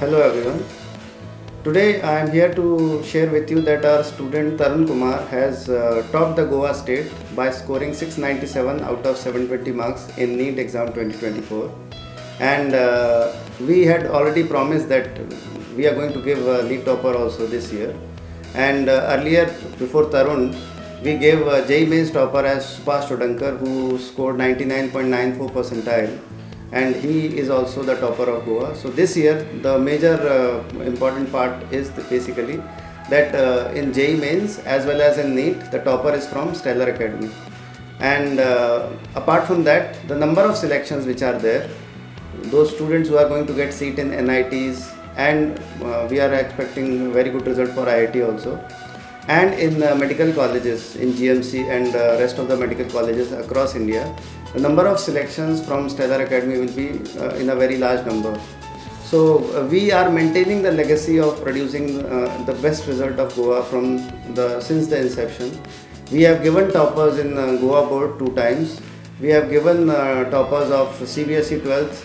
Hello everyone. Today I am here to share with you that our student Tarun Kumar has topped the Goa state by scoring 697 out of 720 marks in NEET exam 2024. And we had already promised that we are going to give a NEET topper also this year. And earlier, before Tarun, we gave JEE Mains topper as Supas Todankar, who scored 99.94 percentile, and he is also the topper of Goa. So this year the major important part is basically that in JEE Mains as well as in NEET, the topper is from Estallar Academy. And apart from that, the number of selections which are there, those students who are going to get seat in NITs, and we are expecting very good result for IIT also, and in medical colleges in GMC and rest of the medical colleges across India, the number of selections from Estallar Academy will be in a very large number. So we are maintaining the legacy of producing the best result of Goa since the inception. We have given toppers in Goa board 2 times. We have given toppers of CBSE 12th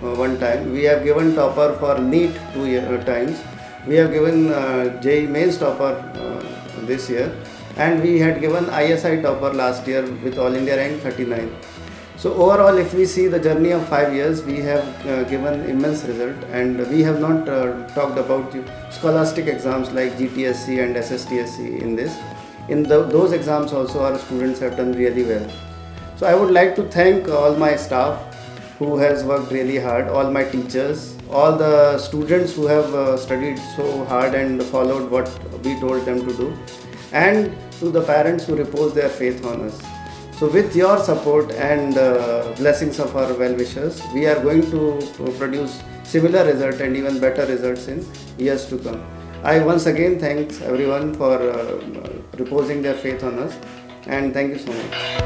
1 time. We have given topper for NEET 2 times. We have given JEE Mains topper this year, and we had given ISI topper last year with All India rank 39. So overall, if we see the journey of 5 years, we have given immense result, and we have not talked about the scholastic exams like GTSC and SSTSC in this. In those exams also our students have done really well. So I would like to thank all my staff who has worked really hard, all my teachers, all the students who have studied so hard and followed what we told them to do, and to the parents who repose their faith on us. So with your support and blessings of our well-wishers, we are going to produce similar result and even better results in years to come. I once again thanks everyone for reposing their faith on us, and thank you so much.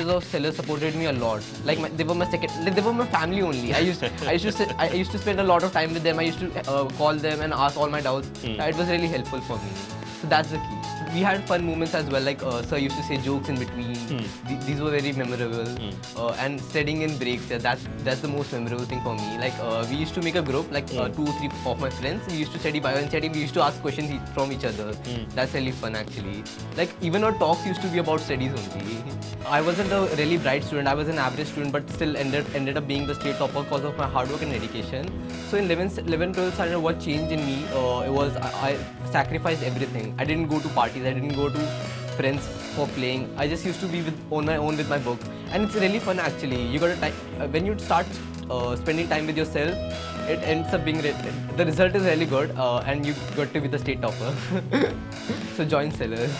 Of Estellar supported me a lot. They were my second. They were my family only. I used to spend a lot of time with them. I used to call them and ask all my doubts. It was really helpful for me. So that's the key. We had fun moments as well. Sir used to say jokes in between. These were very memorable. And studying in breaks. Yeah, that's the most memorable thing for me. We used to make a group, 2 or 3 of my friends. We used to study bio and study. We used to ask questions from each other. That's really fun actually. Even our talks used to be about studies only. I wasn't a really bright student. I was an average student, but still ended up being the state topper because of my hard work and dedication. So in 11th, 12th standard, what changed in me it was I sacrificed everything. I didn't go to parties. I didn't go to friends for playing. I just used to be on my own with my book, and it's really fun actually. You got to when you start spending time with yourself, it ends up being the result is really good, and you got to be the state topper. So join Sellers.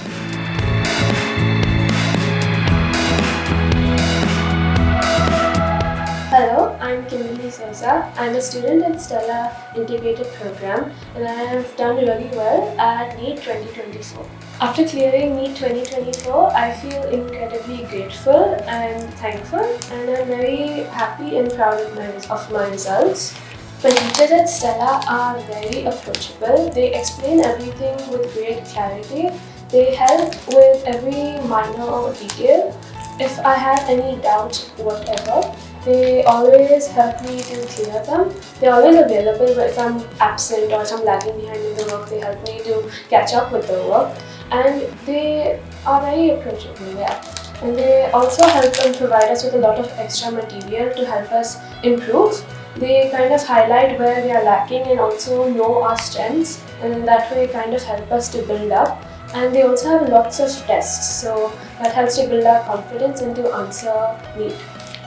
Hello, I'm Kimberly Souza. I'm a student at Estallar Integrated Program, and I have done really well at NEET 2024. After clearing NEET 2024, I feel incredibly grateful and thankful, and I'm very happy and proud of my results. The teachers at Estallar are very approachable. They explain everything with great clarity. They help with every minor detail. If I had any doubts, whatever, they always help me to clear them. They're always available, but if I'm absent or if I'm lagging behind in the work, they help me to catch up with the work. And they are very approachable, yeah. And they also help and provide us with a lot of extra material to help us improve. They kind of highlight where we are lacking and also know our strengths, and in that way kind of help us to build up. And they also have lots of tests, so that helps to build our confidence and to answer NEET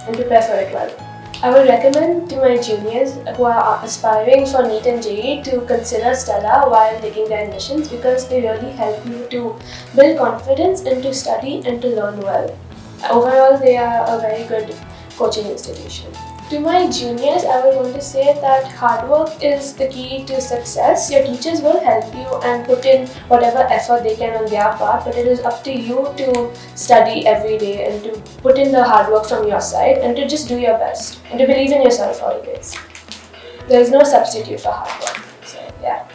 and prepare for it well. I would recommend to my juniors who are aspiring for NEET and JEE to consider Estallar while taking their admissions, because they really help you to build confidence and to study and to learn well. Overall, they are a very good coaching institution. To my juniors, I would want to say that hard work is the key to success. Your teachers will help you and put in whatever effort they can on their part, but it is up to you to study every day and to put in the hard work from your side and to just do your best and to believe in yourself always. There is no substitute for hard work. So yeah.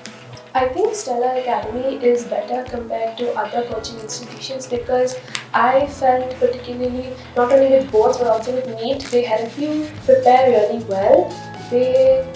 I think Estallar Academy is better compared to other coaching institutions because I felt particularly not only with boards but also with NEET, they help you prepare really well. They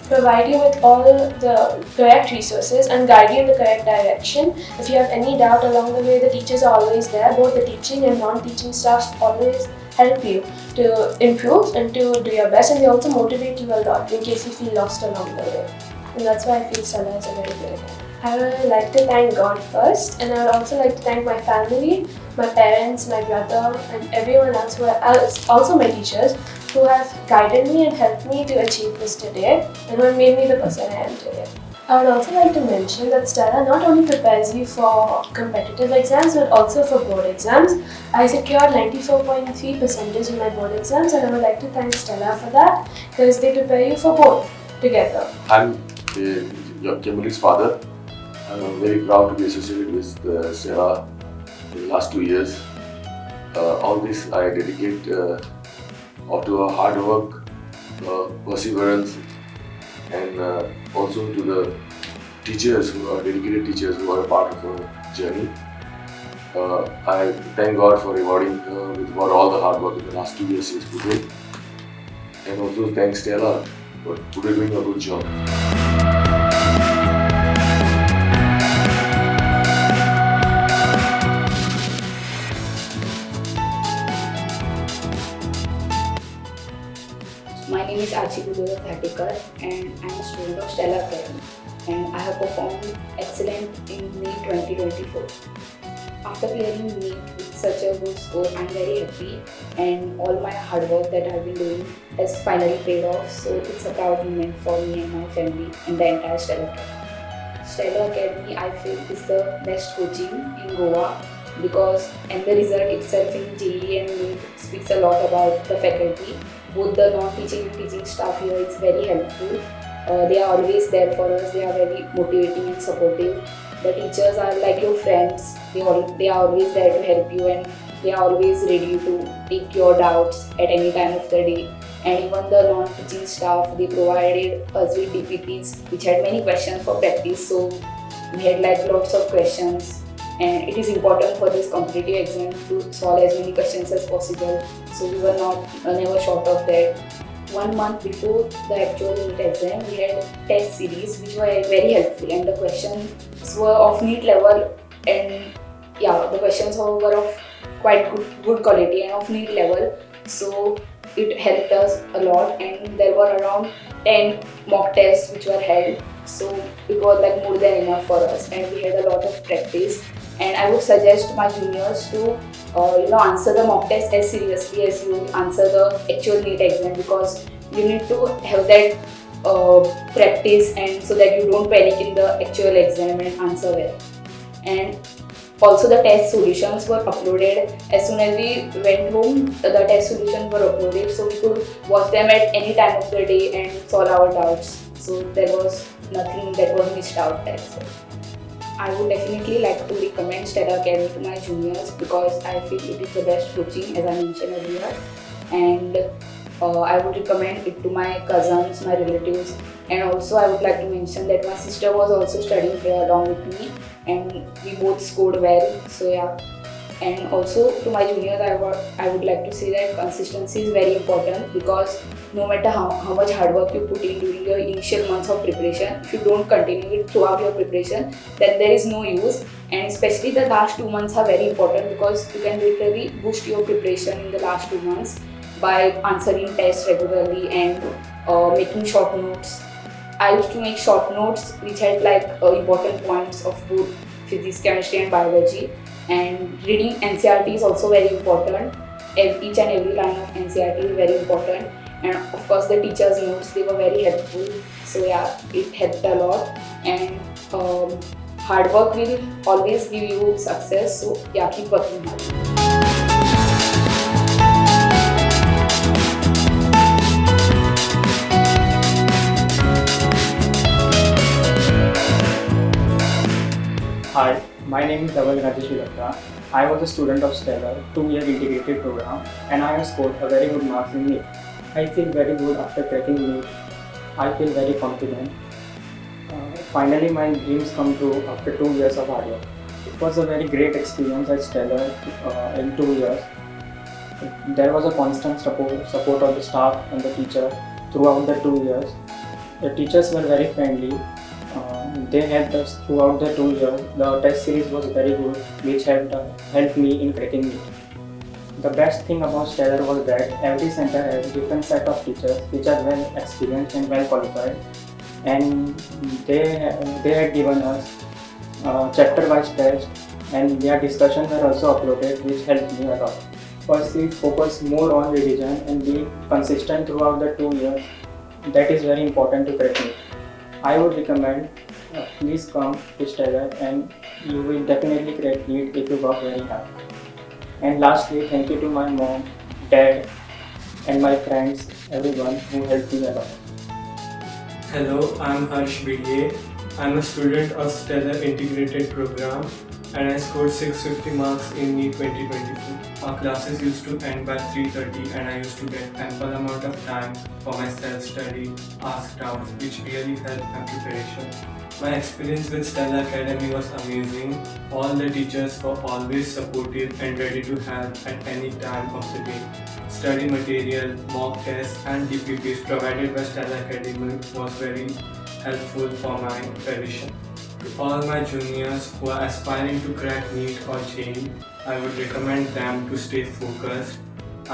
provide you with all the correct resources and guide you in the correct direction. If you have any doubt along the way, the teachers are always there. Both the teaching and non-teaching staff always help you to improve and to do your best, and they also motivate you a lot in case you feel lost along the way. And that's why I feel Estallar is a very good idea. I would like to thank God first, and I would also like to thank my family, my parents, my brother, and everyone else who are also my teachers who have guided me and helped me to achieve this today and who have made me the person I am today. I would also like to mention that Estallar not only prepares you for competitive exams but also for board exams. I secured 94.3% in my board exams, and I would like to thank Estallar for that because they prepare you for both together. I'm Kimberly's father. I'm very proud to be associated with Estallar in the last 2 years. All this I dedicate to hard work, perseverance, and also to the teachers who are dedicated teachers who are a part of our journey. I thank God for rewarding for all the hard work in the last 2 years since Prudent, and also thank Estallar for doing a good job. My name is Archie and I am a student of Estallar Academy, and I have performed excellent in NEET 2024. After clearing NEET with such a good score, I am very happy, and all my hard work that I have been doing has finally paid off, so it's a proud moment for me and my family and the entire Estallar Academy. Estallar Academy, I feel, is the best coaching in Goa because and the result itself in JEE and NEET speaks a lot about the faculty. Both the non-teaching and teaching staff here is very helpful. They are always there for us. They are very motivating and supportive. The teachers are like your friends. They are always there to help you, and they are always ready to take your doubts at any time of the day. And even the non-teaching staff, they provided us with DPTs which had many questions for practice. So we had like lots of questions. And it is important for this competitive exam to solve as many questions as possible. So we were never short of that. 1 month before the actual NEET exam, we had test series which were very helpful, and the questions were of NEET level, and the questions were of quite good quality and of NEET level. So it helped us a lot, and there were around 10 mock tests which were held. So it was like more than enough for us, and we had a lot of practice. And I would suggest my juniors to answer the mock test as seriously as you answer the actual NEET exam, because you need to have that practice, and so that you don't panic in the actual exam and answer well. And also the test solutions were uploaded as soon as we went home. The test solutions were uploaded, so we could watch them at any time of the day and solve our doubts. So there was nothing that was missed out there. So I would definitely like to recommend Estallar Academy to my juniors because I feel it is the best coaching, as I mentioned earlier. And I would recommend it to my cousins, my relatives, and also I would like to mention that my sister was also studying here along with me, and we both scored well. So yeah. And also to my juniors, I would like to say that consistency is very important, because no matter how much hard work you put in during your initial months of preparation, if you don't continue it throughout your preparation, then there is no use. And especially the last 2 months are very important, because you can literally boost your preparation in the last 2 months by answering tests regularly and making short notes. I used to make short notes which had like important points of both physics, chemistry and biology. And reading NCERT is also very important. Each and every line of NCERT is very important. And of course the teachers' notes, they were very helpful. So yeah, it helped a lot. And hard work will always give you success. So yeah, keep working hard. Hi, my name is Dhaval Rajesh. I was a student of Estallar 2-year integrated program, and I have scored a very good marks in NEET. I feel very good after cracking NEET. I feel very confident. finally my dreams come true after 2 years of hard work. It was a very great experience at Stellar in 2 years. There was a constant support of the staff and the teacher throughout the 2 years. The teachers were very friendly. They helped us throughout the 2 years. The test series was very good, which helped me in cracking it. The best thing about Stellar was that every center has a different set of teachers which are well experienced and well qualified, and they had given us chapter-wise tests, and their discussions were also uploaded, which helped me a lot. Firstly, focus more on revision and be consistent throughout the 2 years. That is very important to crack it. I would recommend please come to Stellar and you will definitely crack it if you work very hard. And lastly, thank you to my mom, dad, and my friends, everyone who helped me a lot. Hello, I'm Harsh Bidye. I'm a student of Stellar Integrated Program and I scored 650 marks in NEET 2024. Our classes used to end by 3:30 and I used to get ample amount of time for my self-study, ask doubts, which really helped my preparation. My experience with Estallar Academy was amazing. All the teachers were always supportive and ready to help at any time of the day. Study material, mock tests and DPPs provided by Estallar Academy was very helpful for my preparation. To all my juniors who are aspiring to crack NEET or JEE, I would recommend them to stay focused,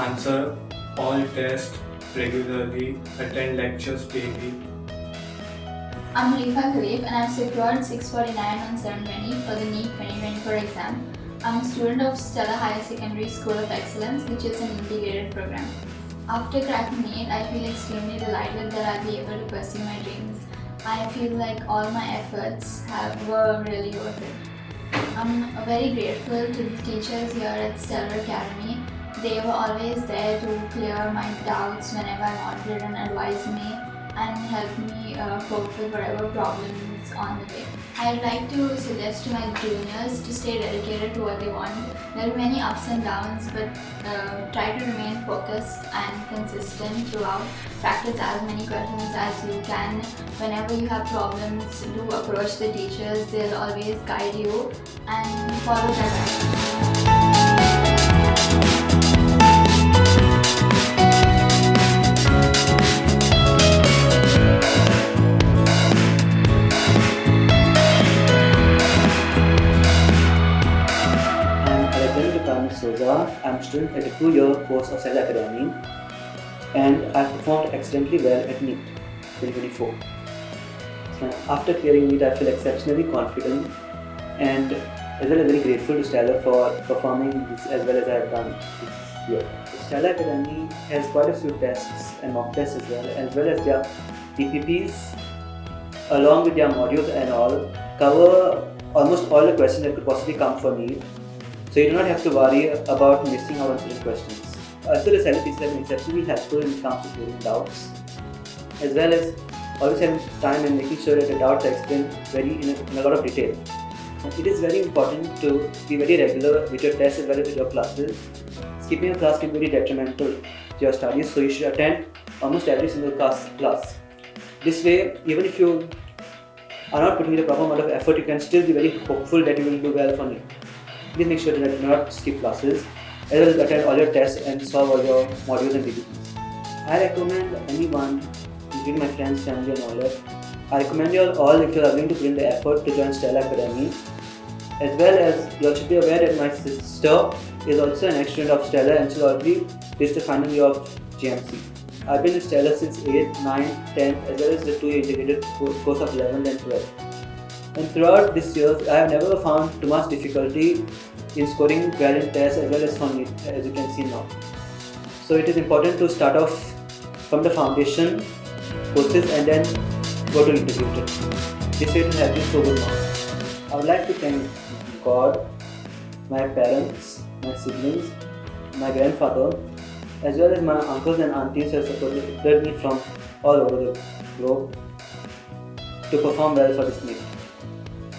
answer all tests regularly, attend lectures daily. I'm Rifa Khalif and I've secured 649 on 720 for the NEET 2024 exam. I'm a student of Stellar Higher Secondary School of Excellence, which is an integrated program. After cracking NEET, I feel extremely delighted that I'll be able to pursue my dreams. I feel like all my efforts were really worth it. I'm very grateful to the teachers here at Estallar Academy. They were always there to clear my doubts whenever I wanted and advise me and help me cope with whatever problems on the way. I'd like to suggest to my juniors to stay dedicated to what they want. There are many ups and downs, but try to remain focused and consistent throughout. Practice as many questions as you can. Whenever you have problems, do approach the teachers. They'll always guide you and follow their guidance. I'm a student at a 2-year course of Estallar Academy and I performed excellently well at NEET 2024. After clearing NEET, I feel exceptionally confident and as well as very grateful to Estallar for performing this as well as I have done this year. Estallar Academy has quite a few tests and mock tests as well as their PPPs along with their modules and all cover almost all the questions that could possibly come for NEET. So you do not have to worry about missing out on certain questions. As well as Estallar teachers have been exceptionally helpful when it comes to clearing doubts, as well as always having time and making sure that the doubts are explained in a lot of detail. And it is very important to be very regular with your tests as well as with your classes. Skipping a class can be very detrimental to your studies, so you should attend almost every single class. This way, even if you are not putting the proper amount of effort, you can still be very hopeful that you will do well for NEET. Please make sure that you do not skip classes, as well as attend all your tests and solve all your modules and PPTs. I recommend anyone, including my friends, family and all that, I recommend you all if you are willing to put in the effort to join Estallar Academy. As well as you all should be aware that my sister is also an ex-student of Estallar and she already reached the final year of GMC. I've been in Estallar since 8th, 9th, 10th as well as the 2-year integrated course of 11th and 12th. And throughout this year, I have never found too much difficulty in scoring well in tests as well as for NEET, as you can see now. So it is important to start off from the foundation courses and then go to integrated. This way it will help you so good now. I would like to thank God, my parents, my siblings, my grandfather, as well as my uncles and aunties who have supported me from all over the globe to perform well for this NEET.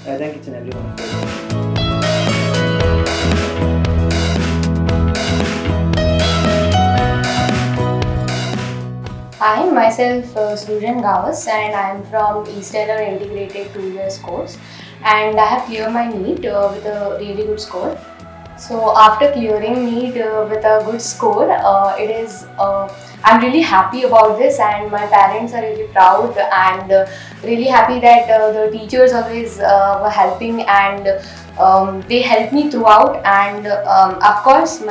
I thank each and every one of you. Hi, myself Prudent and I am from Estellar integrated 2 years course, and I have cleared my NEET with a really good score. So after clearing NEET with a good score, I'm really happy about this, and my parents are really proud and really happy that the teachers always were helping, and they helped me throughout, and of course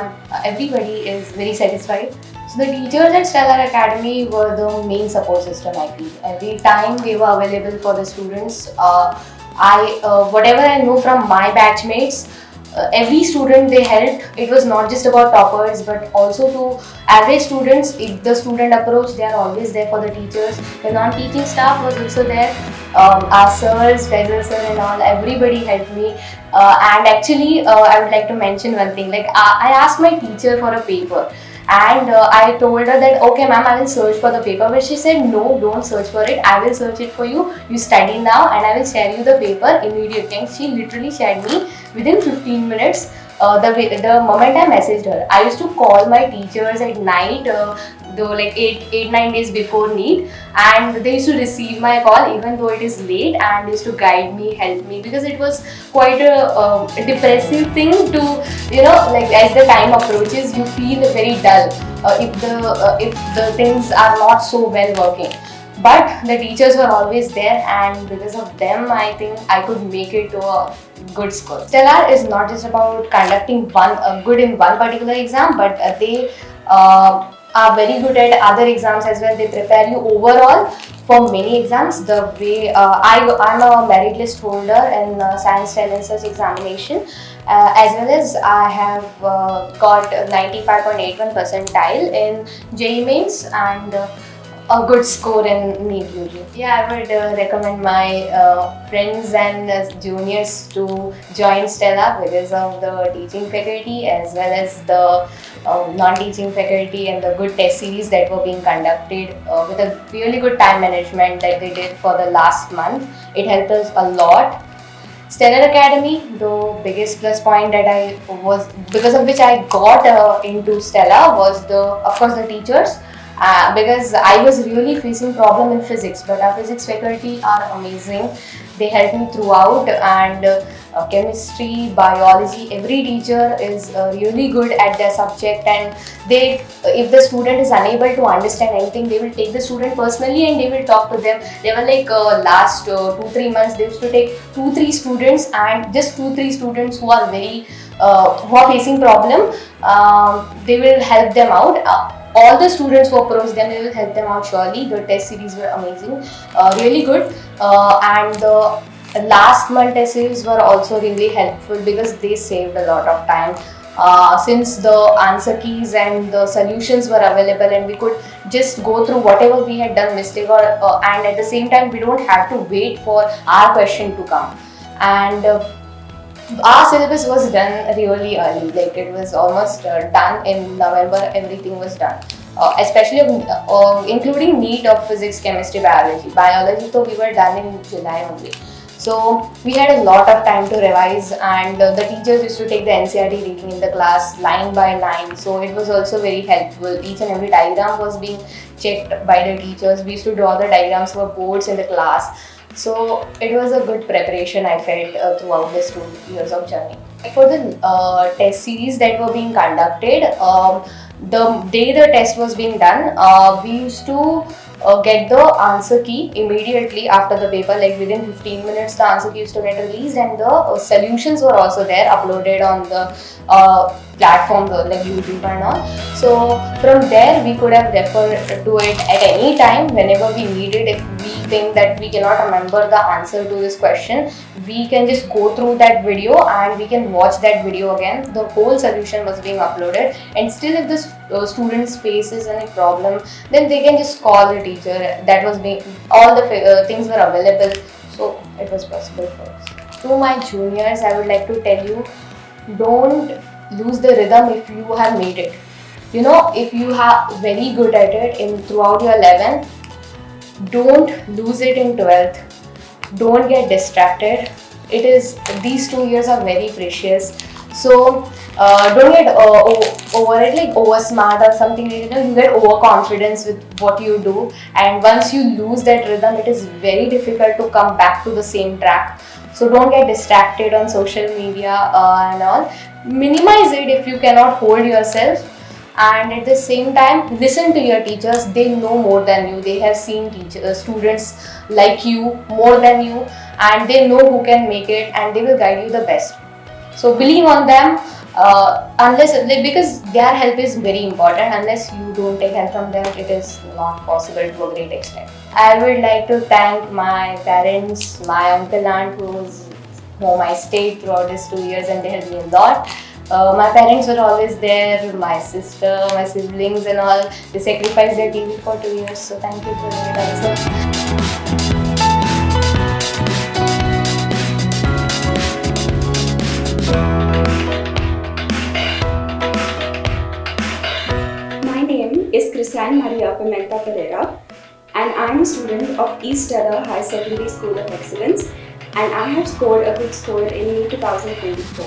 everybody is very satisfied. So the teachers at Estallar Academy were the main support system, I feel. Every time they were available for the students. Whatever I know from my batchmates, every student they helped. It was not just about toppers, but also to average students. If the student approach, they are always there for the teachers. The non-teaching staff was also there. Our sirs, Faisal sir and all, everybody helped me. And actually, I would like to mention one thing. Like I asked my teacher for a paper, and I told her that okay ma'am, I will search for the paper, but she said no, don't search for it, I will search it for you, you study now and I will share you the paper immediately. And she literally shared me within 15 minutes. The moment I messaged her, I used to call my teachers at night, though like 9 days before NEET, and they used to receive my call even though it is late, and used to guide me, help me, because it was quite a depressive thing to, like as the time approaches, you feel very dull if the things are not so well working. But the teachers were always there, and because of them, I think I could make it to a good score. Estallar is not just about conducting good in one particular exam, but they are very good at other exams as well. They prepare you overall for many exams. The way I'm a merit list holder in science, tech and research examination, as well as I have got 95.81 percentile in JEE mains, and a good score in NEET UG. Yeah, I would recommend my friends and juniors to join Estallar because of the teaching faculty as well as the non-teaching faculty and the good test series that were being conducted with a really good time management that they did for the last month. It helped us a lot. Estallar Academy, the biggest plus point that I was, because of which I got into Estallar, was of course the teachers. Because I was really facing problem in physics, but our physics faculty are amazing. They helped me throughout, and chemistry, biology, every teacher is really good at their subject, and if the student is unable to understand anything, they will take the student personally and they will talk to them. They were like last 2-3 months, they used to take 2-3 students, and just 2-3 students who are who are facing problem, they will help them out. All the students who approach them, they will help them out surely. The test series were amazing, really good, and the last month test series were also really helpful because they saved a lot of time. Since the answer keys and the solutions were available, and we could just go through whatever we had done mistake, and at the same time we don't have to wait for our question to come. And our syllabus was done really early, like it was almost done in November, everything was done. Especially including NEET of physics, chemistry, biology. Biology, so we were done in July only. So we had a lot of time to revise, and the teachers used to take the NCERT reading in the class line by line. So it was also very helpful. Each and every diagram was being checked by the teachers. We used to draw the diagrams for boards in the class. So it was a good preparation, I felt, throughout this 2 years of journey. For the test series that were being conducted, the day the test was being done, we used to get the answer key immediately after the paper, like within 15 minutes the answer key used to get released, and the solutions were also there uploaded on the platform like YouTube and all. So from there we could have referred to it at any time whenever we need it. If we think that we cannot remember the answer to this question, we can just go through that video and we can watch that video again. The whole solution was being uploaded, and still if the students faces any problem, then they can just call the teacher. That was being, all the things were available, so it was possible for us. To my juniors, I would like to tell you, don't lose the rhythm if you have made it. If you are very good at it throughout your 11th, don't lose it in 12th. Don't get distracted. These 2 years are very precious. So don't get over it, like over smart or something like that. You get overconfidence with what you do, and once you lose that rhythm, it is very difficult to come back to the same track. So don't get distracted on social media and all. Minimize it if you cannot hold yourself, and at the same time listen to your teachers. They know more than you. They have seen students like you more than you, and they know who can make it, and they will guide you the best. So believe on them, unless, because their help is very important. Unless you don't take help from them, it is not possible to a great extent. I would like to thank my parents, my uncle, aunt, whom I stayed throughout these 2 years, and they helped me a lot. My parents were always there, my sister, my siblings and all. They sacrificed their TV for 2 years, so thank you for it also. My name is Cristian Maria Pimenta Pereira, and I am a student of Estellar High Secondary School of Excellence, and I have scored a good score in NEET 2024.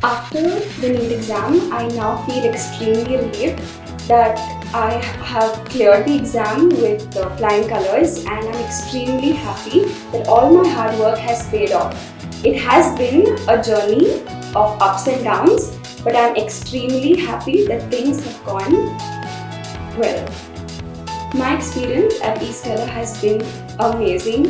After the NEET exam, I now feel extremely relieved that I have cleared the exam with flying colors, and I'm extremely happy that all my hard work has paid off. It has been a journey of ups and downs, but I'm extremely happy that things have gone well. My experience at Estellar has been amazing.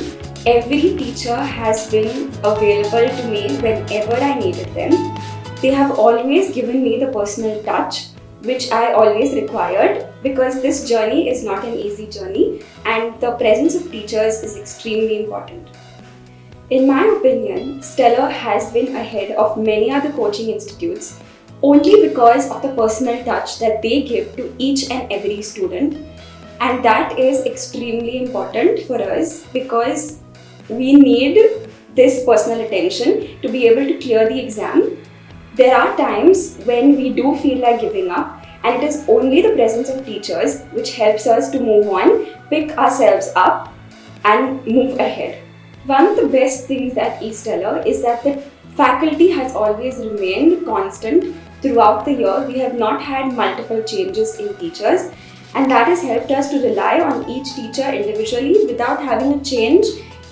Every teacher has been available to me whenever I needed them. They have always given me the personal touch which I always required, because this journey is not an easy journey and the presence of teachers is extremely important. In my opinion, Stellar has been ahead of many other coaching institutes only because of the personal touch that they give to each and every student, and that is extremely important for us because we need this personal attention to be able to clear the exam. There are times when we do feel like giving up, and it is only the presence of teachers which helps us to move on, pick ourselves up and move ahead. One of the best things at Estellar is that the faculty has always remained constant throughout the year. We have not had multiple changes in teachers, and that has helped us to rely on each teacher individually without having a change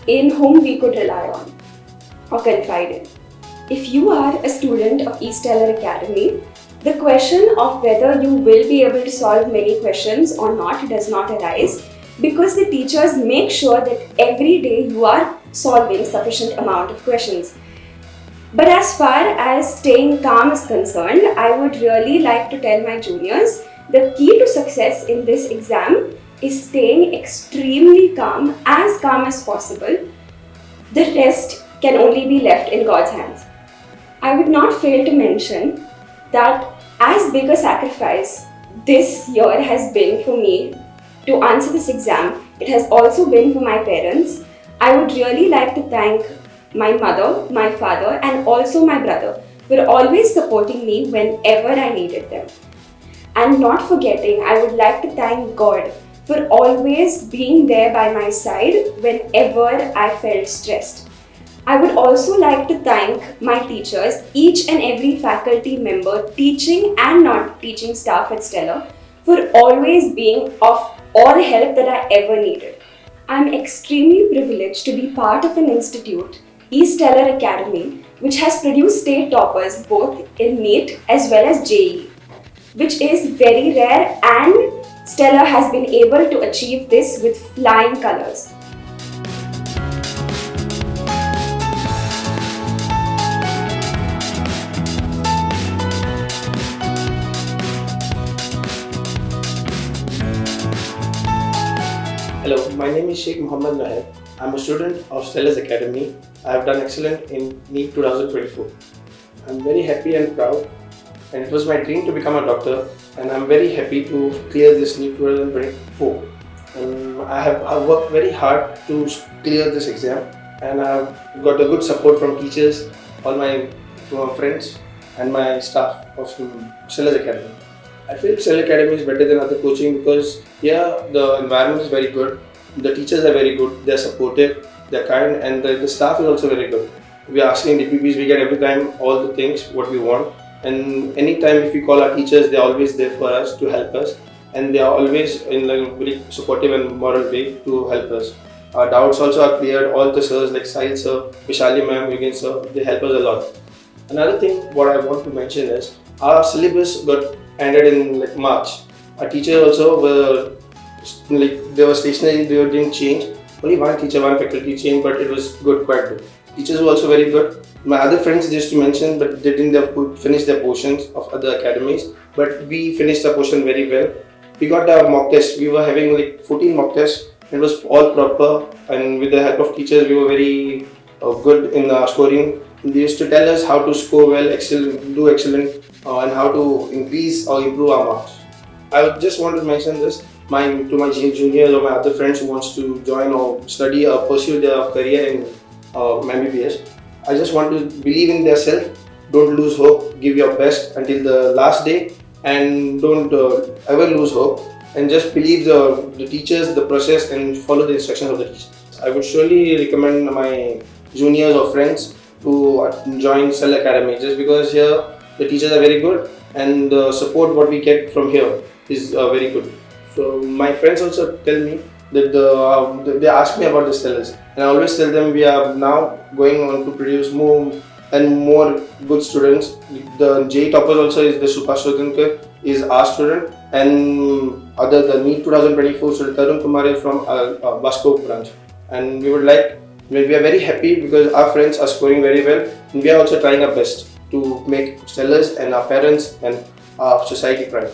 in whom we could rely on or confide in. If you are a student of Estallar Academy, the question of whether you will be able to solve many questions or not does not arise, because the teachers make sure that every day you are solving sufficient amount of questions. But as far as staying calm is concerned, I would really like to tell my juniors the key to success in this exam is staying extremely calm as possible. The rest can only be left in God's hands. I would not fail to mention that as big a sacrifice this year has been for me to answer this exam, it has also been for my parents. I would really like to thank my mother, my father, and also my brother for always supporting me whenever I needed them. And not forgetting, I would like to thank God for always being there by my side whenever I felt stressed. I would also like to thank my teachers, each and every faculty member, teaching and not teaching staff at Stellar, for always being of all help that I ever needed. I am extremely privileged to be part of an institute, Estallar Academy, which has produced state toppers both in NEET as well as JEE, which is very rare, and Stellar has been able to achieve this with flying colors. Hello, my name is Sheikh Mohammed Naher. I'm a student of Estallar Academy. I have done excellent in NEET 2024. I'm very happy and proud, and it was my dream to become a doctor, and I'm very happy to clear this NEET 2024. I've worked very hard to clear this exam, and I've got a good support from teachers, all my friends and my staff of Estallar Academy. I feel Estallar Academy is better than other coaching because here the environment is very good, the teachers are very good, they're supportive, they're kind, and the staff is also very good. We are asking DPPs, we get every time all the things what we want, And anytime if we call our teachers, they're always there for us to help us, and they are always in like a very supportive and moral way to help us. Our doubts also are cleared. All the sirs like Sahil sir, Vishali ma'am, Yugen sir, they help us a lot. Another thing what I want to mention is our syllabus got ended in like March. Our teachers also were like they were stationary, they didn't change. Only one teacher, one faculty changed, but it was good, quite good. Teachers were also very good. My other friends used to mention, but they didn't finish their portions of other academies. But we finished our portion very well. We got our mock test. We were having like 14 mock tests. It was all proper, and with the help of teachers, we were very good in scoring. They used to tell us how to score well, do excellent, and how to increase or improve our marks. I would just want to mention this to my juniors or my other friends who wants to join or study or pursue their career in MBBS. I just want to believe in themselves. Don't lose hope. Give your best until the last day, and don't ever lose hope. And just believe the teachers, the process, and follow the instructions of the teachers. I would surely recommend my juniors or friends to join Estallar Academy, just because here the teachers are very good and the support what we get from here is very good. So my friends also tell me that they ask me about the Stellars, and I always tell them we are now going on to produce more and more good students. The JEE topper also is the Subhash Shodhankar is our student, and the NEET 2024 student Tarun Kumar is from Basco branch, and we are very happy because our friends are scoring very well, and we are also trying our best to make Stellars and our parents and our society proud.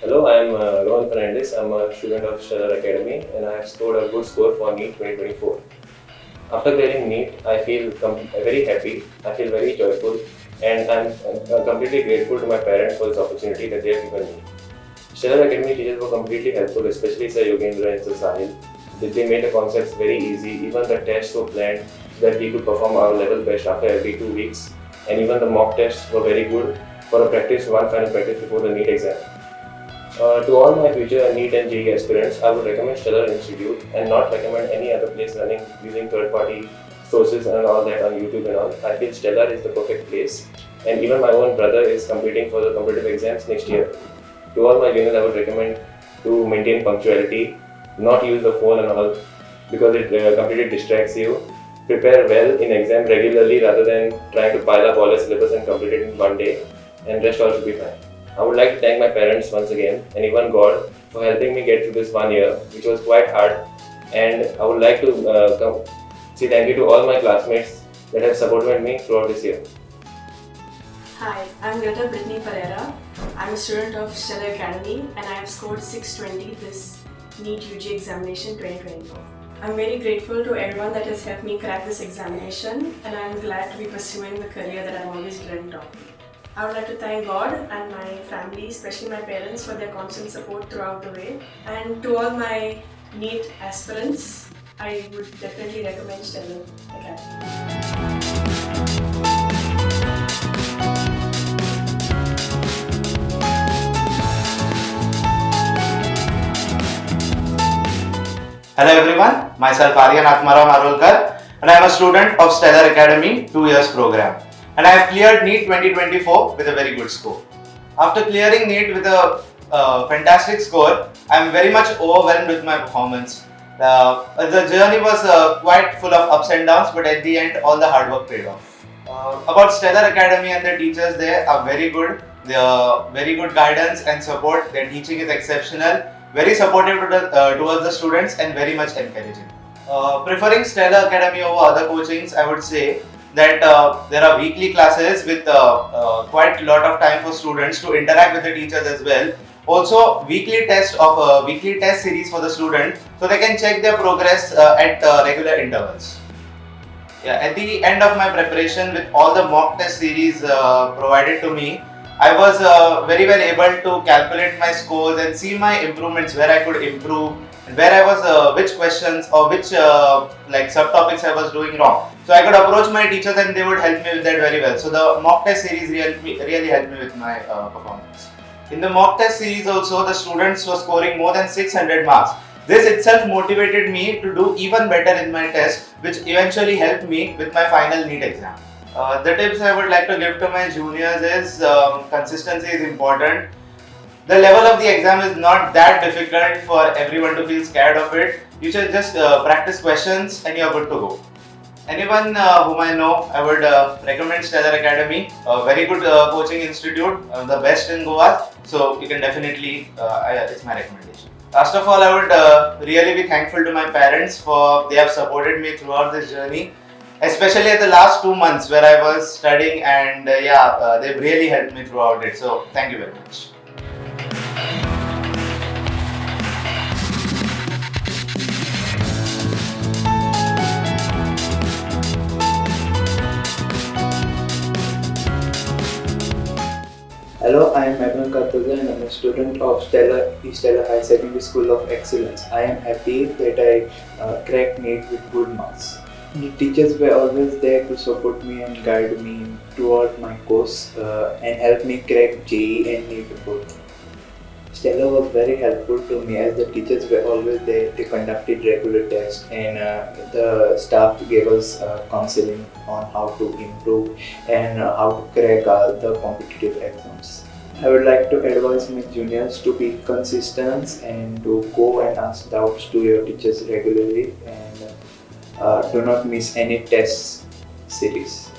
Hello, I am Rohan Fernandez. I am a student of Estallar Academy and I have scored a good score for NEET 2024. After clearing NEET, I feel very happy, I feel very joyful, and I am completely grateful to my parents for this opportunity that they have given me. Estallar Academy teachers were completely helpful, especially Sir Yogendra and Sir Sahil. They made the concepts very easy. Even the tests were planned so that we could perform our level best after every 2 weeks. And even the mock tests were very good for one final practice before the NEET exam. To all my future NEET and JEE aspirants, I would recommend Estallar Institute and not recommend any other place running using third-party sources and all that on YouTube and all. I feel Estallar is the perfect place, and even my own brother is competing for the competitive exams next year. To all my juniors, I would recommend to maintain punctuality, not use the phone and all because it completely distracts you. Prepare well in exam regularly rather than trying to pile up all the syllabus and complete it in one day, and rest all should be fine. I would like to thank my parents once again and even God for helping me get through this 1 year, which was quite hard. And I would like to say thank you to all my classmates that have supported me throughout this year. Hi, I'm Greta Brittany Pereira. I'm a student of Estallar Academy and I have scored 620 this NEET UG examination 2024. I'm very grateful to everyone that has helped me crack this examination, and I'm glad to be pursuing the career that I've always dreamt of. I would like to thank God and my family, especially my parents, for their constant support throughout the way. And to all my NEET aspirants, I would definitely recommend Estallar Academy. Hello everyone, myself Aryan Atmaram Arulkar, and I am a student of Estallar Academy 2 years program. And I have cleared NEET 2024 with a very good score. After clearing NEET with a fantastic score, I am very much overwhelmed with my performance. The journey was quite full of ups and downs, but at the end, all the hard work paid off. About Estallar Academy and the teachers there are very good. They are very good guidance and support. Their teaching is exceptional, very supportive towards the students, and very much encouraging. Preferring Estallar Academy over other coachings, I would say that there are weekly classes with quite a lot of time for students to interact with the teachers as well. Also, weekly test series for the student, so they can check their progress at regular intervals. Yeah, at the end of my preparation with all the mock test series provided to me, I was very well able to calculate my scores and see my improvements, where I could improve and where I was, which questions or which subtopics I was doing wrong. So I could approach my teachers and they would help me with that very well. So the mock test series really helped me with my performance. In the mock test series also, the students were scoring more than 600 marks. This itself motivated me to do even better in my test, which eventually helped me with my final NEET exam. The tips I would like to give to my juniors is consistency is important. The level of the exam is not that difficult for everyone to feel scared of it. You should just practice questions and you're good to go. Anyone whom I know, I would recommend Estallar Academy, a very good coaching institute, the best in Goa. So you can definitely, it's my recommendation. Last of all, I would really be thankful to my parents for they have supported me throughout this journey, especially at the last 2 months where I was studying, and they've really helped me throughout it. So thank you very much. Hello, I am Magnum Kartuga and I am a student of Estellar High Secondary School of Excellence. I am happy that I cracked NEET with good marks. The teachers were always there to support me and guide me throughout my course and help me crack JEE and NEET both. Stellar was very helpful to me as the teachers were always there. They conducted regular tests and the staff gave us counseling on how to improve and how to crack the competitive exams. I would like to advise my juniors to be consistent and to go and ask doubts to your teachers regularly and do not miss any test series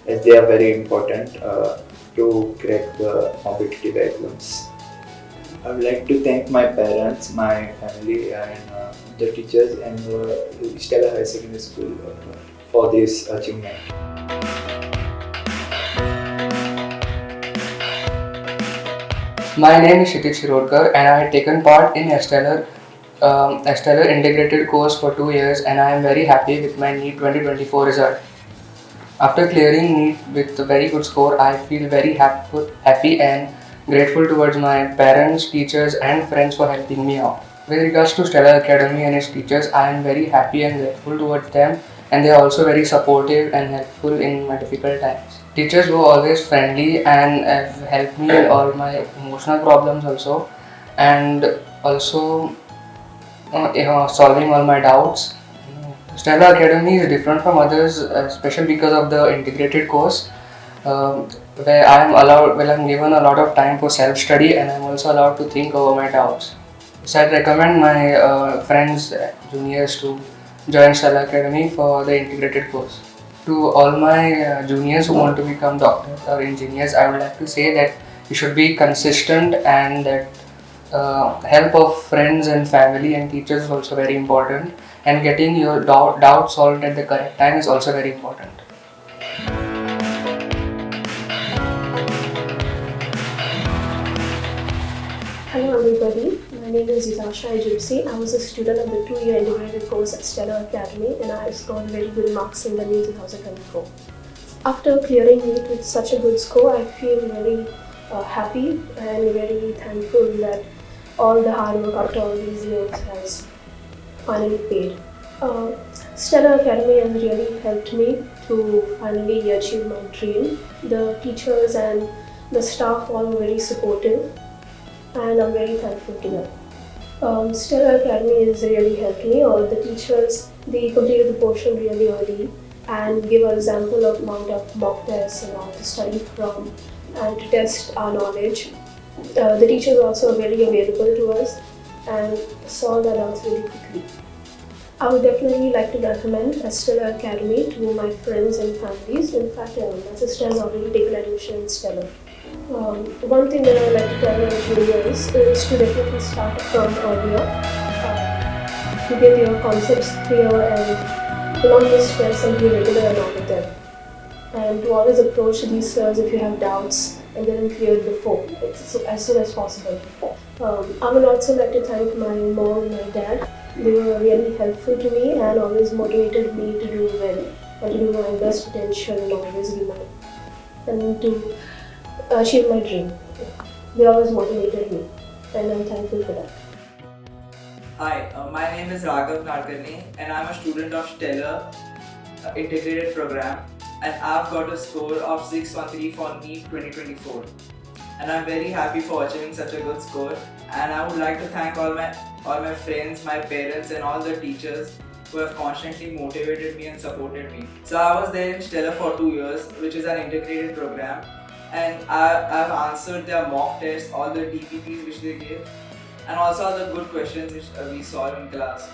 as they are very important to crack the competitive exams. I would like to thank my parents, my family and the teachers and the Estellar High Secondary School for this achievement. My name is Kshitij Shirodkar and I had taken part in Estallar integrated course for 2 years and I am very happy with my NEET 2024 result. After clearing NEET with a very good score, I feel very happy and grateful towards my parents, teachers and friends for helping me out. With regards to Estallar Academy and its teachers, I am very happy and grateful towards them and they are also very supportive and helpful in my difficult times. Teachers were always friendly and have helped me in all my emotional problems also and also solving all my doubts. Estallar Academy is different from others, especially because of the integrated course. Where I'm given a lot of time for self-study and I'm also allowed to think over my doubts. So I'd recommend my friends, juniors to join Estallar Academy for the integrated course. To all my juniors who want to become doctors or engineers, I would like to say that you should be consistent and that help of friends and family and teachers is also very important, and getting your doubt solved at the correct time is also very important. Hello everybody, my name is Yuzasha Ejipsi. I was a student of the 2-year integrated course at Estallar Academy and I scored very good marks in the NEET 2024. After clearing NEET with such a good score, I feel very happy and very thankful that all the hard work after all these years has finally paid. Estallar Academy has really helped me to finally achieve my dream. The teachers and the staff all were very supportive and I'm very thankful to them. Estallar Academy has really helped me. All the teachers, they completed the portion really early and give an example of amount of mock tests and all to study from and to test our knowledge. The teachers are also very available to us and solve our doubts really quickly. I would definitely like to recommend Estallar Academy to my friends and families. In fact, my sister has already taken admission in Estallar. One thing that I would like to tell my juniors is to definitely start from earlier, to get your concepts clear and do not just stress and be regular along with them. And to always approach these sirs if you have doubts and get them cleared before, as soon as possible. I would also like to thank my mom and my dad. They were really helpful to me and always motivated me to do well and to do my best potential and always be mine and to achieve my dream. They always motivated me and I'm thankful for that. Hi, my name is Raghav Nadkarni and I'm a student of Estallar. integrated program, and I've got a score of 613 for NEET 2024. And I'm very happy for achieving such a good score. And I would like to thank all my friends, my parents, and all the teachers who have constantly motivated me and supported me. So I was there in Estellar for 2 years, which is an integrated program, and I've answered their mock tests, all the DPPs which they gave, and also all the good questions which we solved in class.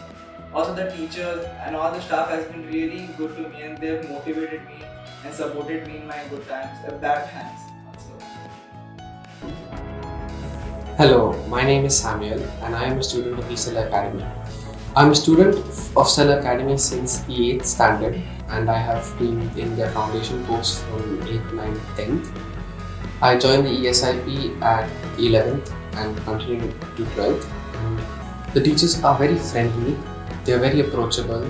Also the teachers and all the staff has been really good to me, and they've motivated me and supported me in my good times, bad times also. Hello, my name is Samuel and I am a student of Estallar Academy. I am a student of Estallar Academy since the 8th standard, and I have been in their foundation course from 8th, 9th, 10th. I joined the ESIP at 11th and continued to 12th. And the teachers are very friendly, they are very approachable,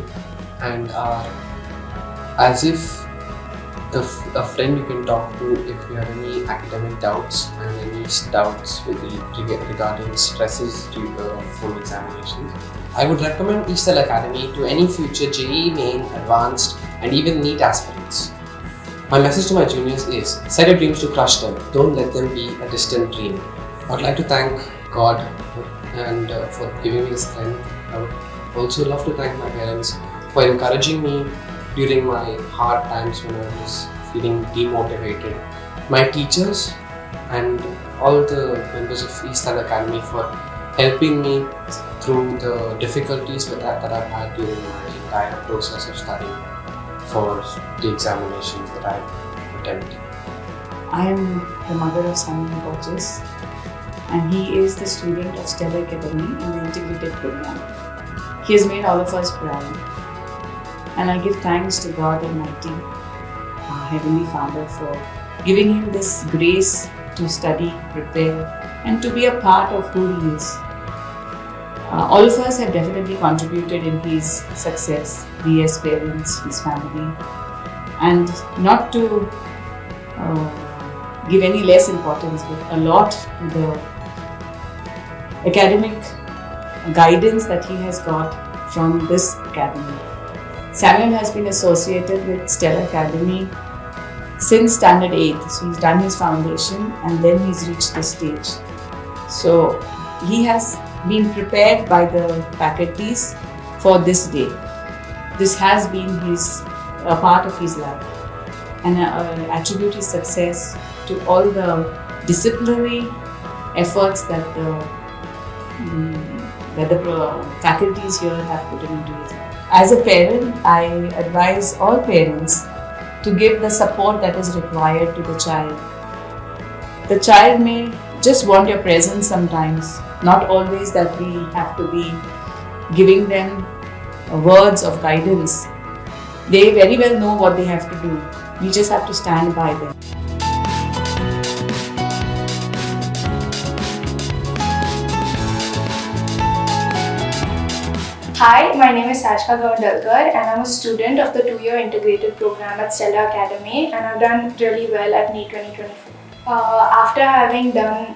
and are as if a friend you can talk to if you have any academic doubts and any doubts regarding stresses due to full examinations. I would recommend Estallar Academy to any future JEE Main, Advanced and even NEET aspirants. My message to my juniors is, set your dreams to crush them, don't let them be a distant dream. I would like to thank God and for giving me the strength. I would also love to thank my parents for encouraging me during my hard times when I was feeling demotivated. My teachers and all the members of Estallar Academy for helping me through the difficulties that I've had during my entire process of studying for the examinations that I've attempted. I am the mother of Samuel Borges, and he is the student of Estallar Academy in the integrated program. He has made all of us proud, and I give thanks to God Almighty, our Heavenly Father, for giving him this grace to study, prepare, and to be a part of who he is. All of us have definitely contributed in his success, we as parents, his family, and not to give any less importance, but a lot to the academic guidance that he has got from this academy. Samuel has been associated with Estallar Academy since standard 8th, so he's done his foundation and then he's reached this stage. So he has been prepared by the faculties for this day. This has been a part of his life, and I attribute his success to all the disciplinary efforts that the faculties here have put into his life. As a parent, I advise all parents to give the support that is required to the child. The child may just want your presence sometimes, not always that we have to be giving them words of guidance. They very well know what they have to do. We just have to stand by them. Hi, my name is Sajka Gaundalkar and I'm a student of the 2-year integrated program at Estallar Academy, and I've done really well at NEET 2024. After having done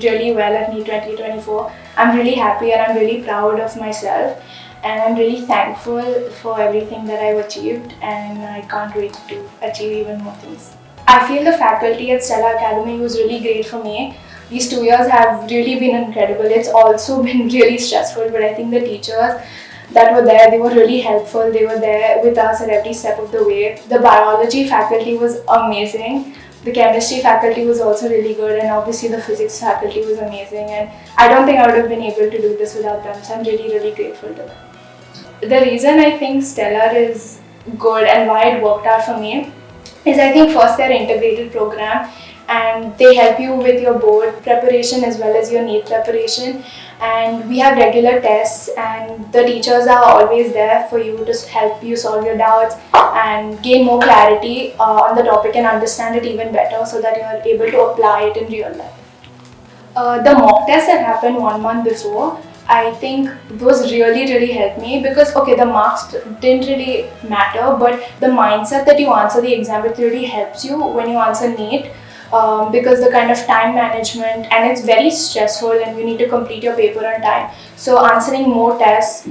really well at NEET 2024, I'm really happy and I'm really proud of myself, and I'm really thankful for everything that I've achieved, and I can't wait to achieve even more things. I feel the faculty at Estallar Academy was really great for me. These 2 years have really been incredible. It's also been really stressful, but I think the teachers that were there, they were really helpful. They were there with us at every step of the way. The biology faculty was amazing. The chemistry faculty was also really good, and obviously the physics faculty was amazing, and I don't think I would have been able to do this without them, so I'm really, really grateful to them. The reason I think Estallar is good and why it worked out for me is I think first they're integrated program, and they help you with your board preparation as well as your NEET preparation, and we have regular tests, and the teachers are always there for you to help you solve your doubts and gain more clarity on the topic and understand it even better so that you are able to apply it in real life. The mock test that happened 1 month before, I think those really helped me because the marks didn't really matter, but the mindset that you answer the exam, it really helps you when you answer NEET. Because the kind of time management, and it's very stressful and you need to complete your paper on time. So answering more tests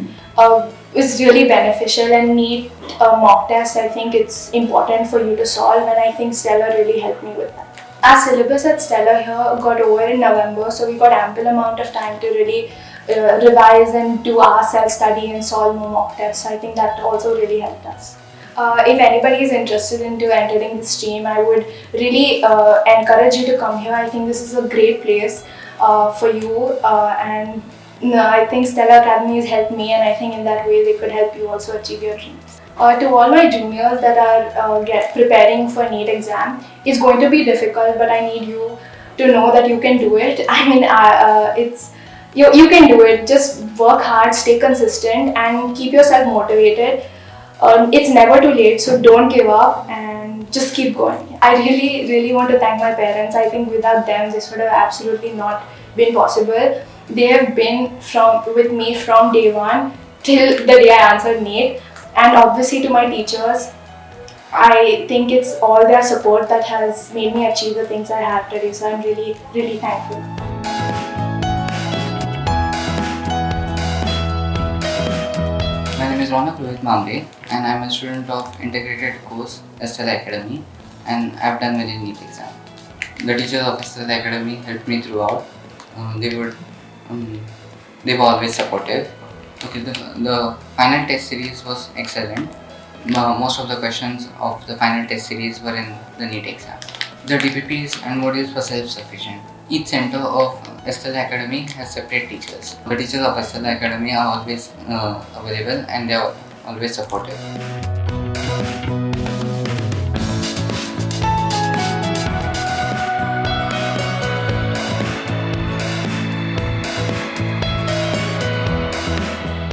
is really beneficial, and NEET mock tests, I think it's important for you to solve, and I think Stellar really helped me with that. Our syllabus at Stellar here got over in November, so we got ample amount of time to really revise and do our self-study and solve more mock tests. I think that also really helped us. If anybody is interested into entering the stream, I would really encourage you to come here. I think this is a great place for you, and I think Estallar Academy has helped me, and I think in that way they could help you also achieve your dreams. To all my juniors that are preparing for NEET exam, it's going to be difficult, but I need you to know that you can do it. I mean, you can do it. Just work hard, stay consistent, and keep yourself motivated. It's never too late, so don't give up and just keep going. I really want to thank my parents. I think without them, this would have absolutely not been possible. They have been with me from day one till the day I answered NEET. And obviously to my teachers, I think it's all their support that has made me achieve the things I have today. So I'm really thankful. My name is Ronak Rohit Mamre, and I'm a student of integrated course Estallar Academy, and I've done my NEET exam. The teachers of Estallar Academy helped me throughout. They were always supportive. Okay, the final test series was excellent. Most of the questions of the final test series were in the NEET exam. The DPPs and modules were self-sufficient. Each center of Estallar Academy has separate teachers. The teachers of Estallar Academy are always available, and they are always supportive.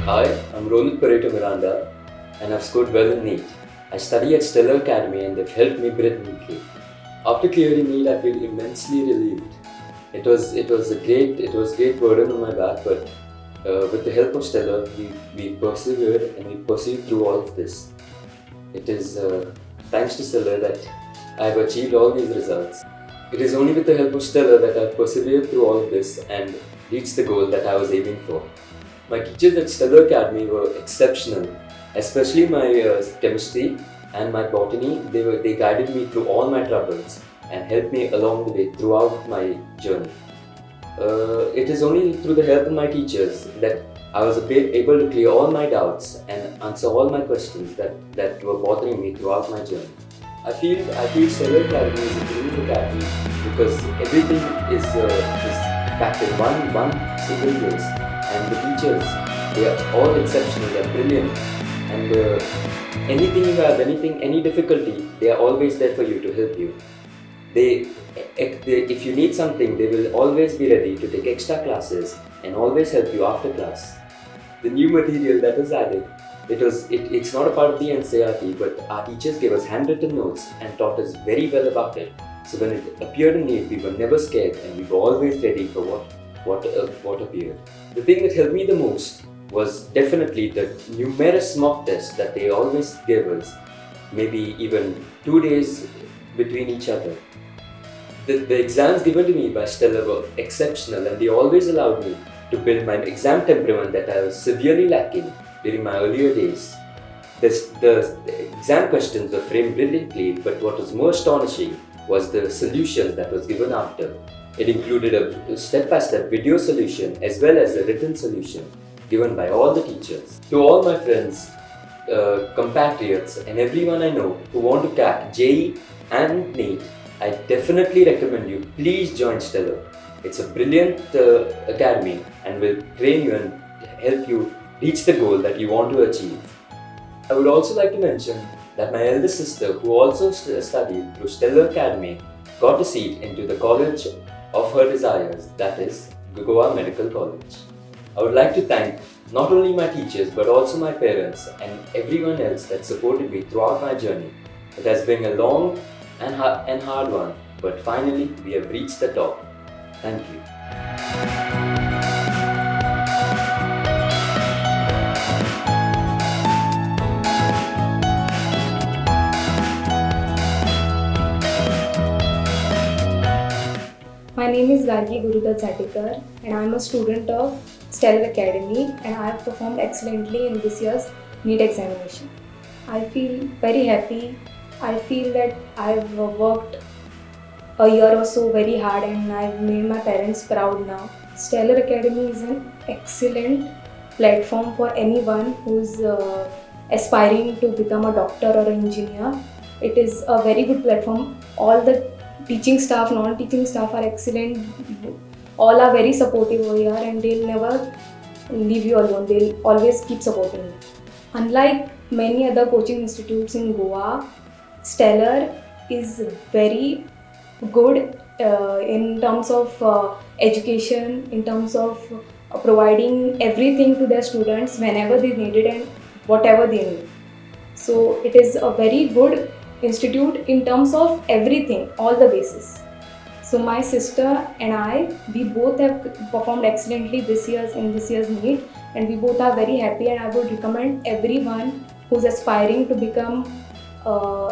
Hi, I'm Ronit Pareto Miranda, and I've scored well in NEET. I study at Estallar Academy, and they've helped me brilliantly. After clearing NEET, I feel immensely relieved. It was great burden on my back, but with the help of Estallar, we persevered and we pursued through all of this. It is thanks to Estallar that I've achieved all these results. It is only with the help of Estallar that I've persevered through all of this and reached the goal that I was aiming for. My teachers at Estallar Academy were exceptional, especially my chemistry and my botany. They guided me through all my troubles and helped me along the way throughout my journey. It is only through the help of my teachers that I was able to clear all my doubts and answer all my questions that were bothering me throughout my journey. I feel Estallar Academy is a brilliant academy because everything is packed in one single place. And the teachers, they are all exceptional, they are brilliant, and anything you have, any difficulty, they are always there for you to help you. If you need something, they will always be ready to take extra classes and always help you after class. The new material that was added, it's not a part of the NCERT, but our teachers gave us handwritten notes and taught us very well about it. So when it appeared in NEET, we were never scared and we were always ready for what appeared. The thing that helped me the most was definitely the numerous mock tests that they always gave us, maybe even 2 days between each other. The exams given to me by Estallar were exceptional, and they always allowed me to build my exam temperament that I was severely lacking during my earlier days. The exam questions were framed brilliantly, but what was more astonishing was the solutions that was given after. It included a step-by-step video solution as well as a written solution given by all the teachers. To all my friends, compatriots and everyone I know who want to crack JEE and NEET, I definitely recommend you, please join Estallar. It's a brilliant academy and will train you and help you reach the goal that you want to achieve. I would also like to mention that my elder sister, who also studied through Estallar Academy, got a seat into the college of her desires, that is, Goa Medical College. I would like to thank not only my teachers but also my parents and everyone else that supported me throughout my journey. It has been a long and hard one, but finally we have reached the top. Thank you. My name is Gargi Gurudat Satikar, and I am a student of Estallar Academy, and I have performed excellently in this year's NEET examination. I feel very happy. I feel that I've worked a year or so very hard and I've made my parents proud now. Estallar Academy is an excellent platform for anyone who's aspiring to become a doctor or an engineer. It is a very good platform. All the teaching staff, non-teaching staff are excellent. All are very supportive over here and they'll never leave you alone. They'll always keep supporting you. Unlike many other coaching institutes in Goa, Estallar is very good in terms of education, in terms of providing everything to their students whenever they need it and whatever they need. So it is a very good institute in terms of everything, all the bases. So my sister and I, we both have performed excellently this year's NEET, and we both are very happy, and I would recommend everyone who's aspiring to become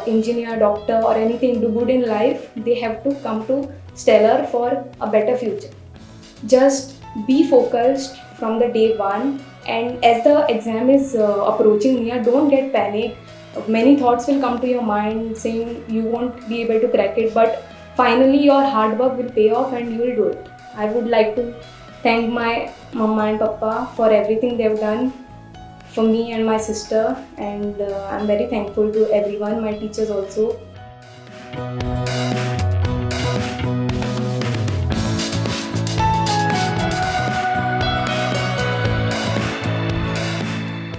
engineer, doctor or anything, do good in life, they have to come to Estallar for a better future. Just be focused from the day one, and as the exam is approaching near, don't get panic. Many thoughts will come to your mind saying you won't be able to crack it, but finally your hard work will pay off and you will do it. I would like to thank my mama and papa for everything they've done for me and my sister, and I'm very thankful to everyone, my teachers also.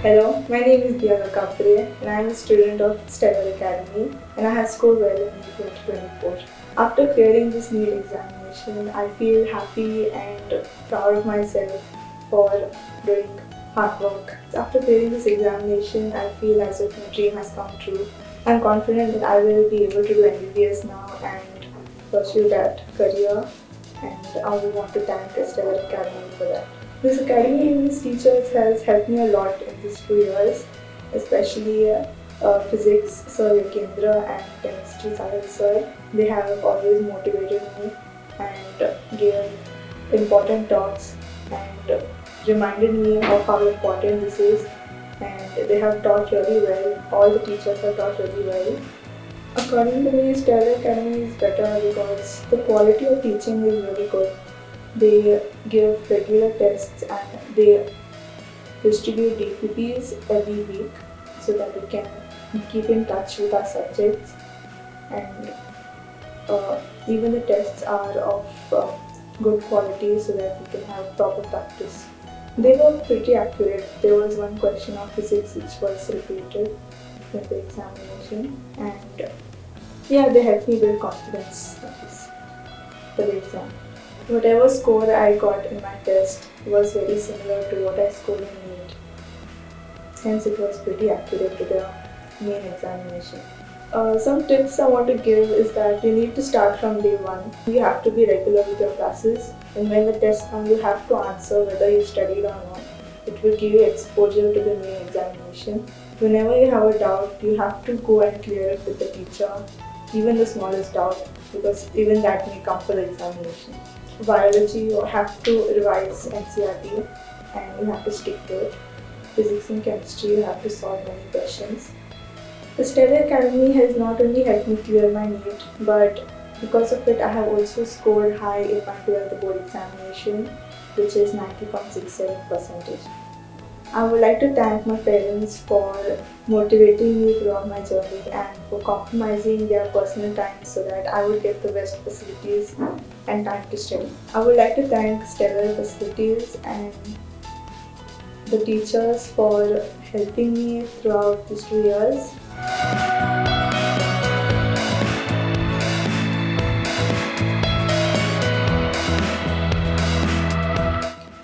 Hello, my name is Diana Kapre and I am a student of Estallar Academy and I have scored well in NEET 2024. After clearing this NEET examination, I feel happy and proud of myself for doing hard work. After clearing this examination, I feel as if my dream has come true. I'm confident that I will be able to do MBBS now and pursue that career, and I would want to thank Estallar Academy for that. This academy and these teachers has helped me a lot in these 2 years, especially physics Sir Yogendra and chemistry Sahil sir. They have always motivated me and gave important talks and reminded me of how important this is, and they have taught really well. All the teachers have taught really well. According to me, Estallar Academy is better because the quality of teaching is really good. They give regular tests and they distribute DPPs every week so that we can keep in touch with our subjects, and even the tests are of good quality so that we can have proper practice. They were pretty accurate. There was one question of physics which was repeated in the examination, and yeah, they helped me build confidence for the exam. Whatever score I got in my test was very similar to what I scored in NEET. Hence, it was pretty accurate to the main examination. Some tips I want to give is that you need to start from day one. You have to be regular with your classes, and when the test comes, you have to answer whether you studied or not. It will give you exposure to the main examination. Whenever you have a doubt, you have to go and clear it with the teacher, even the smallest doubt, because even that may come for the examination. For biology, you have to revise NCERT and you have to stick to it. Physics and chemistry, you have to solve many questions. The Estallar Academy has not only helped me clear my NEET, but because of it I have also scored high in my 12th board examination, which is 90.67%. I would like to thank my parents for motivating me throughout my journey and for compromising their personal time so that I would get the best facilities and time to study. I would like to thank Estallar facilities and the teachers for helping me throughout these 2 years.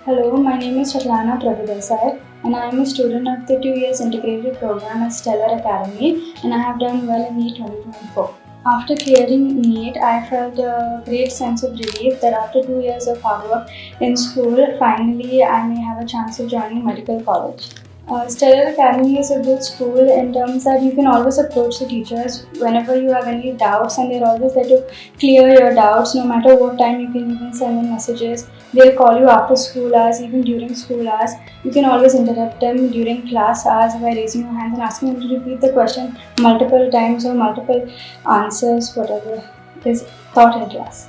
Hello, my name is Shatlana Prabhudesai and I am a student of the 2 years integrated program at Estallar Academy, and I have done well in NEET 2024. After clearing NEET, I felt a great sense of relief that after 2 years of hard work in school, finally I may have a chance of joining medical college. Estallar Academy is a good school in terms that you can always approach the teachers whenever you have any doubts, and they're always there to clear your doubts. No matter what time, you can even send them messages. They'll call you after school hours, even during school hours. You can always interrupt them during class hours by raising your hands and asking them to repeat the question multiple times or multiple answers, whatever is taught in class.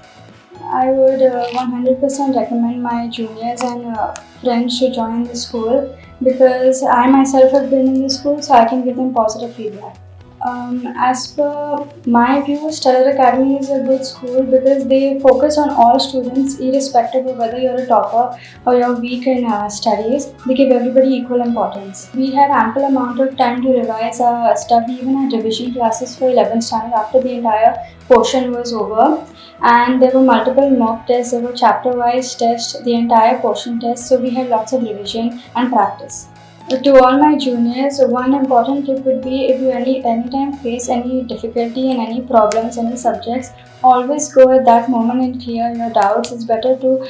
I would 100% recommend my juniors and friends to join the school because I myself have been in the school, so I can give them positive feedback. As per my view, Estallar Academy is a good school because they focus on all students, irrespective of whether you're a topper or you're weak in studies. They give everybody equal importance. We had ample amount of time to revise our stuff. We even had revision classes for 11th standard after the entire portion was over. And there were multiple mock tests, there were chapter-wise tests, the entire portion test. So we had lots of revision and practice. To all my juniors, one important tip would be if you anytime face any difficulty in any problems, any subjects, always go at that moment and clear your doubts. It's better to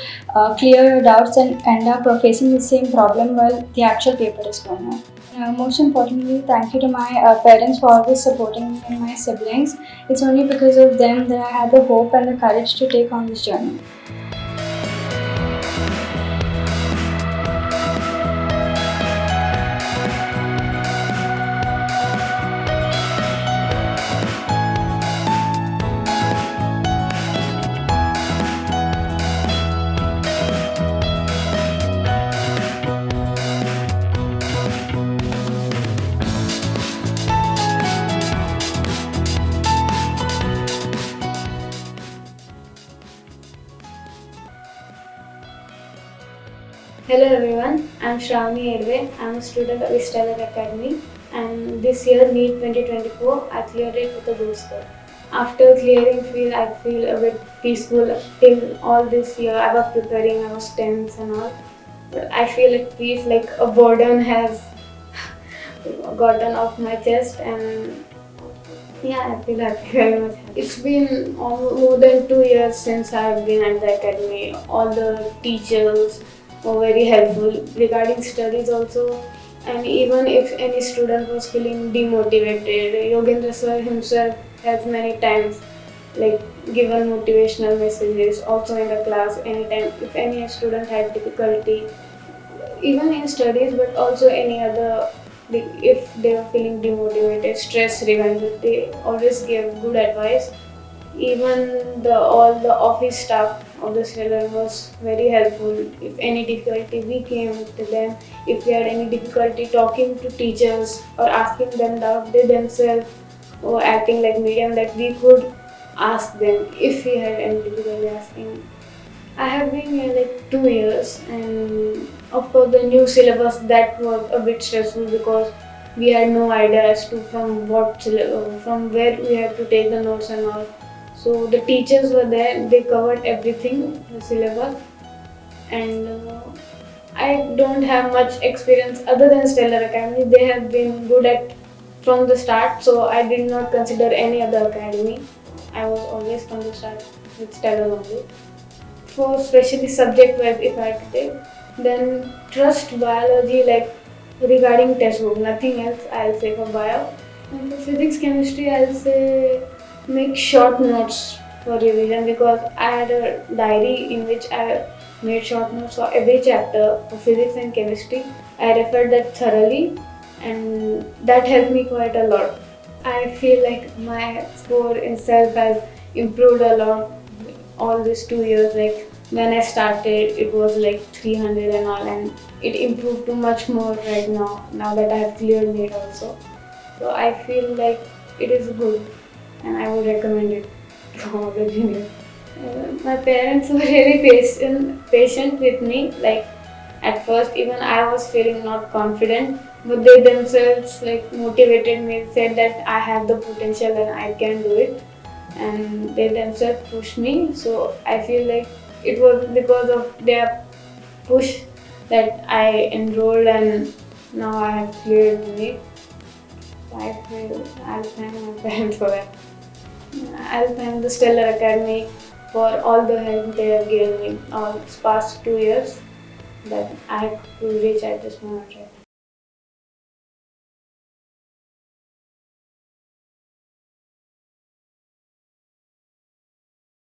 clear your doubts and end up facing the same problem while the actual paper is going on. Most importantly, thank you to my parents for always supporting me and my siblings. It's only because of them that I had the hope and the courage to take on this journey. Hello everyone, I'm Shravani Edve. I'm a student of Estallar Academy, and this year NEET 2024 I cleared it with a good score. After clearing field, I feel a bit peaceful. Till all this year I was preparing, I was tense and all. But I feel at peace, like a burden has gotten off my chest, and yeah, I feel happy, very much happy. It's been more than 2 years since I've been at the academy. All the teachers were very helpful regarding studies also, and even if any student was feeling demotivated, Yogendra sir himself has many times given motivational messages also in the class. Anytime if any student had difficulty, even in studies, but also any other, if they were feeling demotivated, stress regarding, they always gave good advice. Even all the office staff of the Estallar was very helpful. If any difficulty, we came to them. If we had any difficulty talking to teachers or asking them doubt, they themselves were acting like medium, that we could ask them if we had any difficulty asking. I have been here 2 years, and of course the new syllabus, that was a bit stressful because we had no idea as to from where we had to take the notes and all. So the teachers were there, they covered everything, the syllabus, and I don't have much experience other than Estallar Academy. They have been good at from the start, so I did not consider any other academy. I was always from the start with Estallar only. For especially subject wise, if I had to take, then trust biology, regarding textbook, nothing else I'll say for bio. And for physics, chemistry, I'll say make short notes for revision, because I had a diary in which I made short notes for every chapter for physics and chemistry. I referred that thoroughly, and that helped me quite a lot. I feel like my score itself has improved a lot all these 2 years. When I started, it was 300 and all, and it improved to much more right now, now that I have cleared NEET also. So I feel like it is good, and I would recommend it to all the juniors. My parents were really patient with me. At first, even I was feeling not confident, but they themselves motivated me, said that I have the potential and I can do it, and they themselves pushed me. So I feel like it was because of their push that I enrolled, and now I have cleared NEET. I feel I'll thank my parents for that. I'll thank the Estallar Academy for all the help they have given me all these past 2 years that I have to reach at this moment right now.